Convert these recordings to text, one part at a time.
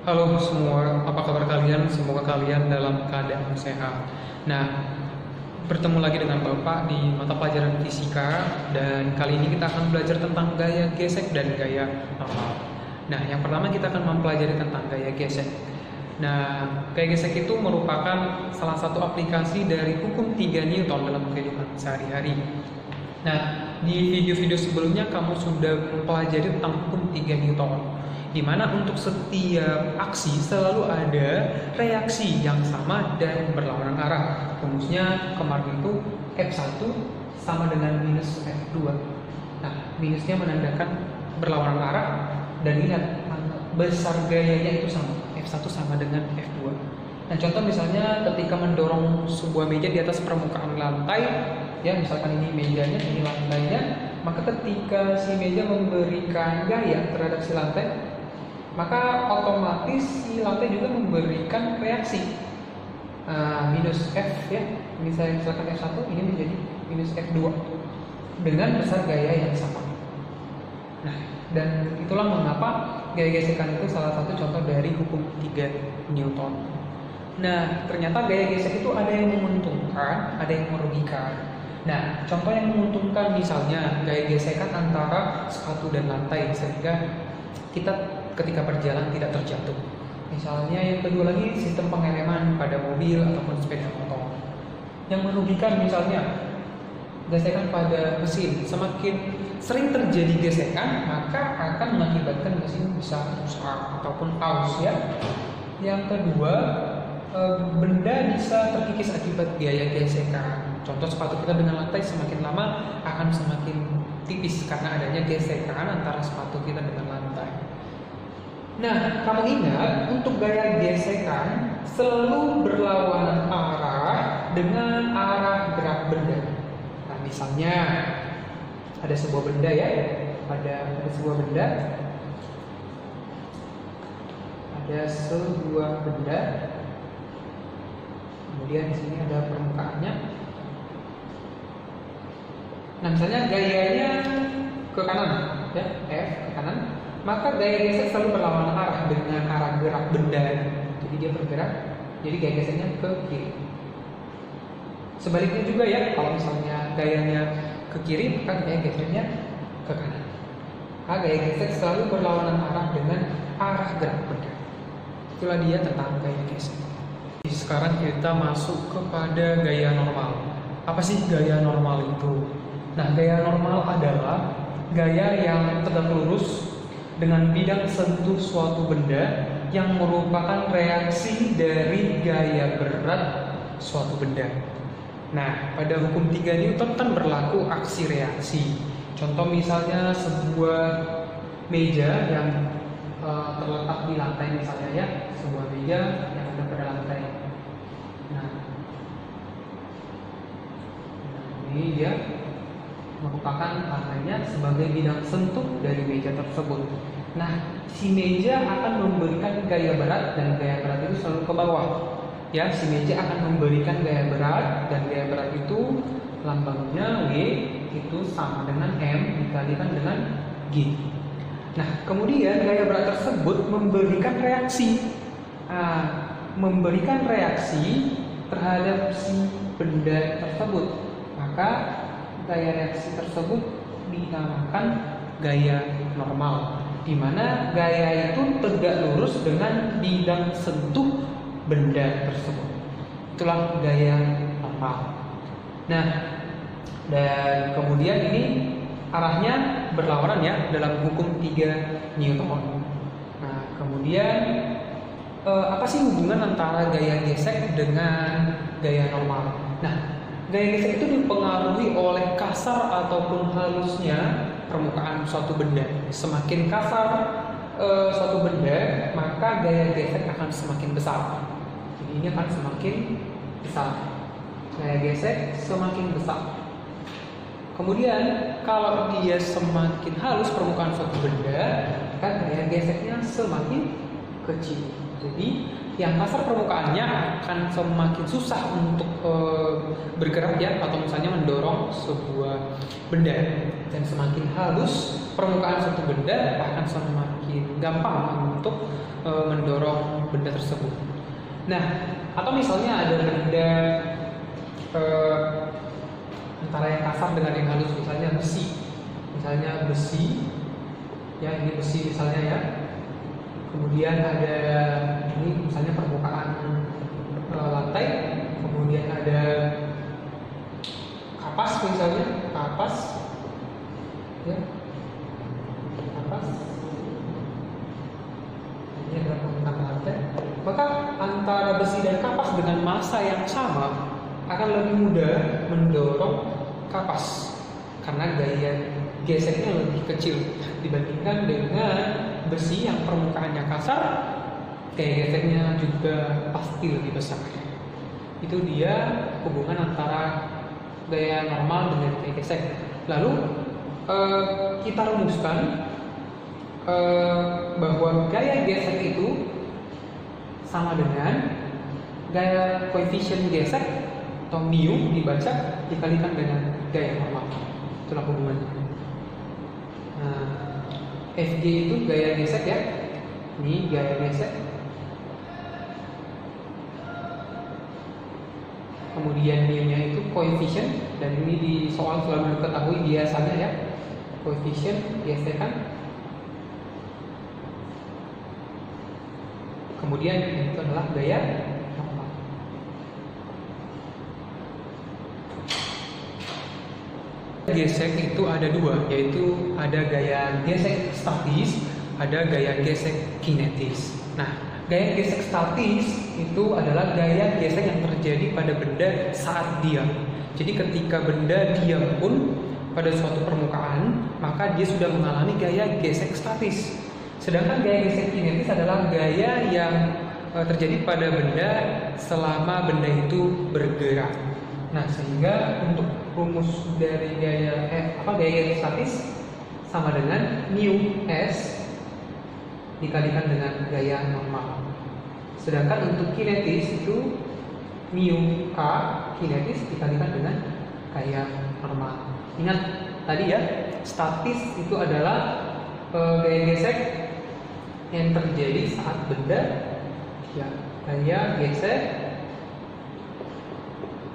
Halo semua, apa kabar kalian? Semoga kalian dalam keadaan sehat. Nah, bertemu lagi dengan Bapak di mata pelajaran fisika, dan kali ini kita akan belajar tentang gaya gesek dan gaya normal. Nah, yang pertama kita akan mempelajari tentang gaya gesek. Nah, gaya gesek itu merupakan salah satu aplikasi dari hukum 3 Newton dalam kehidupan sehari-hari. Nah, di video-video sebelumnya kamu sudah mempelajari tentang hukum 3 Newton, di mana untuk setiap aksi selalu ada reaksi yang sama dan berlawanan arah. Rumusnya kemarin itu F1 sama dengan minus F2. Nah, minusnya menandakan berlawanan arah, dan lihat besar gayanya itu sama. F1 sama dengan F2. Nah, contoh misalnya ketika mendorong sebuah meja di atas permukaan lantai, ya misalkan ini mejanya, ini lantainya, maka ketika si meja memberikan gaya terhadap si lantai, maka otomatis si lantai juga memberikan reaksi minus F, ya. Ini saya misalkan F1, ini menjadi minus F2 dengan besar gaya yang sama. Nah, dan itulah mengapa gaya gesekan itu salah satu contoh dari hukum 3 Newton. Nah, ternyata gaya gesek itu ada yang menguntungkan, ada yang merugikan. Nah, contoh yang menguntungkan misalnya gaya gesekan antara sepatu dan lantai, sehingga kita ketika berjalan tidak terjatuh. Misalnya yang kedua lagi, sistem pengereman pada mobil ataupun sepeda motor. Yang merugikan misalnya gesekan pada mesin. Semakin sering terjadi gesekan, maka akan mengakibatkan mesin bisa rusak ataupun aus, ya. Yang kedua, benda bisa terkikis akibat gaya gesekan. Contoh sepatu kita dengan lantai semakin lama akan semakin tipis karena adanya gesekan antara sepatu kita dengan lantai. Nah, kamu ingat untuk gaya gesekan selalu berlawanan arah dengan arah gerak benda. Nah, misalnya ada sebuah benda, ya, ada sebuah benda, kemudian di sini ada permukaannya. Nah, misalnya gayanya ke kanan, ya, F ke kanan, maka gaya gesek selalu berlawanan arah dengan arah gerak benda. Jadi dia bergerak, jadi gaya geseknya ke kiri. Sebaliknya juga, ya, kalau misalnya gayanya ke kiri, maka gaya geseknya ke kanan. Maka gaya gesek selalu berlawanan arah dengan arah gerak benda. Itulah dia tentang gaya gesek. Sekarang kita masuk kepada gaya normal. Apa sih gaya normal itu? Nah, gaya normal adalah gaya yang tegak lurus dengan bidang sentuh suatu benda yang merupakan reaksi dari gaya berat suatu benda. Nah, pada hukum 3 Newton kan berlaku aksi reaksi. Contoh misalnya sebuah meja yang terletak di lantai misalnya, ya, sebuah meja yang ada pada lantai. Nah, ini dia merupakan lantainya sebagai bidang sentuh dari meja tersebut. Nah, si meja akan memberikan gaya berat, dan gaya berat itu selalu ke bawah. Ya, si meja akan memberikan gaya berat, dan gaya berat itu lambangnya W, itu sama dengan M dikalikan dengan G. Nah, kemudian gaya berat tersebut memberikan reaksi. Memberikan reaksi terhadap si benda tersebut. Maka gaya reaksi tersebut dinamakan gaya normal, di mana gaya itu tegak lurus dengan bidang sentuh benda tersebut. Itulah gaya normal. Nah, dan kemudian ini arahnya berlawanan, ya, dalam hukum 3 Newton. Nah, kemudian apa sih hubungan antara gaya gesek dengan gaya normal? Nah, gaya gesek itu dipengaruhi oleh kasar ataupun halusnya permukaan suatu benda. Semakin kasar suatu benda, maka gaya gesek akan semakin besar. Jadi ini akan semakin besar. Gaya gesek semakin besar. Kemudian kalau dia semakin halus permukaan suatu benda, maka gaya geseknya semakin kecil. Jadi yang kasar permukaannya akan semakin susah untuk bergerak, ya, atau misalnya mendorong sebuah benda. Dan semakin halus permukaan suatu benda, akan semakin gampang untuk mendorong benda tersebut. Nah, atau misalnya ada benda antara yang kasar dengan yang halus, misalnya besi, ya ini besi misalnya ya. Kemudian ada ini misalnya permukaan lantai, kemudian ada kapas misalnya, ya, ini adalah permukaan lantai. Maka antara besi dan kapas dengan massa yang sama akan lebih mudah mendorong kapas karena gaya geseknya lebih kecil dibandingkan dengan besi yang permukaannya kasar, gaya geseknya juga pasti lebih besar. Itu dia hubungan antara gaya normal dengan gaya gesek. Lalu kita rumuskan bahwa gaya gesek itu sama dengan gaya koefisien gesek atau mu dibaca dikalikan dengan gaya normal. Itulah hubungannya. Nah, Fg itu gaya gesek ya. Ini gaya gesek. Kemudian mu-nya itu koefisien, dan ini di soal selalu diketahui biasanya ya. Koefisien gesekan. Kemudian itu adalah gaya normal. Gesek itu ada dua, yaitu ada gaya gesek statis, ada gaya gesek kinetis. Nah, gaya gesek statis itu adalah gaya gesek yang terjadi pada benda saat diam. Jadi ketika benda diam pun pada suatu permukaan, maka dia sudah mengalami gaya gesek statis. Sedangkan gaya gesek kinetis adalah gaya yang terjadi pada benda selama benda itu bergerak. Nah, sehingga untuk rumus dari gaya gesek statis sama dengan mu s dikalikan dengan gaya normal. Sedangkan untuk kinetis itu mu k kinetis dikalikan dengan gaya normal. Ingat tadi ya, statis itu adalah gaya gesek yang terjadi saat benda ya, gaya gesek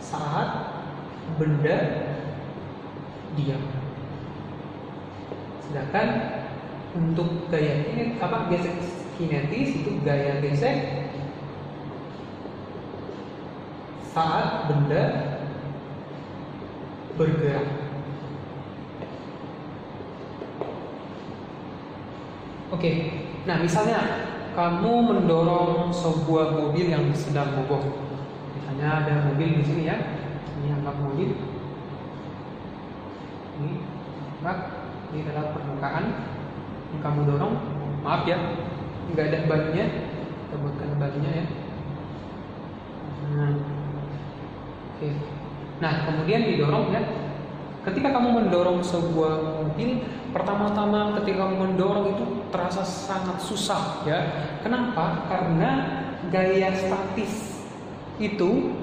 saat benda diam. Sedangkan untuk gaya gesek kinetis itu gaya gesek saat benda bergerak. Oke, nah misalnya kamu mendorong sebuah mobil yang sedang mogok. Misalnya ada mobil di sini ya, ini anggap mobil. Ini adalah permukaan yang kamu dorong. Maaf ya, nggak ada bannya. Kita buatkan bannya ya. Oke. Nah, kemudian didorong ya. Ketika kamu mendorong sebuah mobil, pertama-tama ketika kamu mendorong itu terasa sangat susah ya. Kenapa? Karena gaya statis itu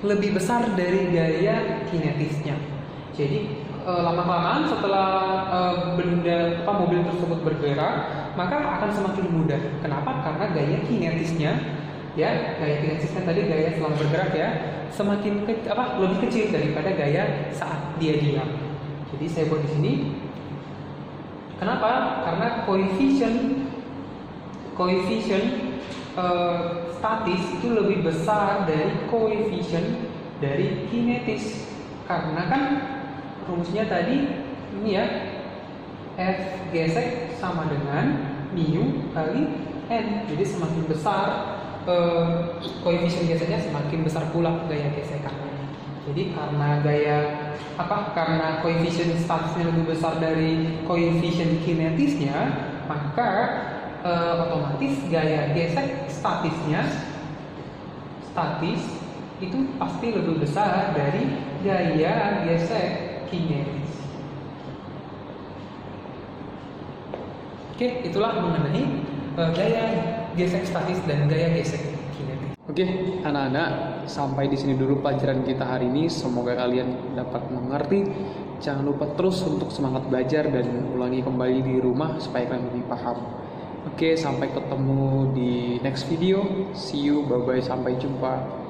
lebih besar dari gaya kinetisnya. Jadi lama-kelamaan setelah mobil tersebut bergerak, maka akan semakin mudah. Kenapa? Karena gaya kinetisnya tadi gaya selama bergerak ya, semakin lebih kecil daripada gaya saat dia diam. Jadi saya buat di sini. Kenapa? Karena koefisien statis itu lebih besar dari koefisien dari kinetis. Karena kan rumusnya tadi ini ya, F gesek sama dengan mu kali N. Jadi semakin besar koefisien geseknya, semakin besar pula gaya gesekannya. Jadi karena koefisien statisnya lebih besar dari koefisien kinetisnya, maka otomatis gaya gesek statis itu pasti lebih besar dari gaya gesek kinetis. Oke, itulah mengenai gaya gesek statis dan gaya gesek kinetis. Oke, anak-anak, sampai di sini dulu pelajaran kita hari ini. Semoga kalian dapat mengerti. Jangan lupa terus untuk semangat belajar dan ulangi kembali di rumah supaya kalian lebih paham. Oke, sampai ketemu di next video. See you, bye bye, sampai jumpa.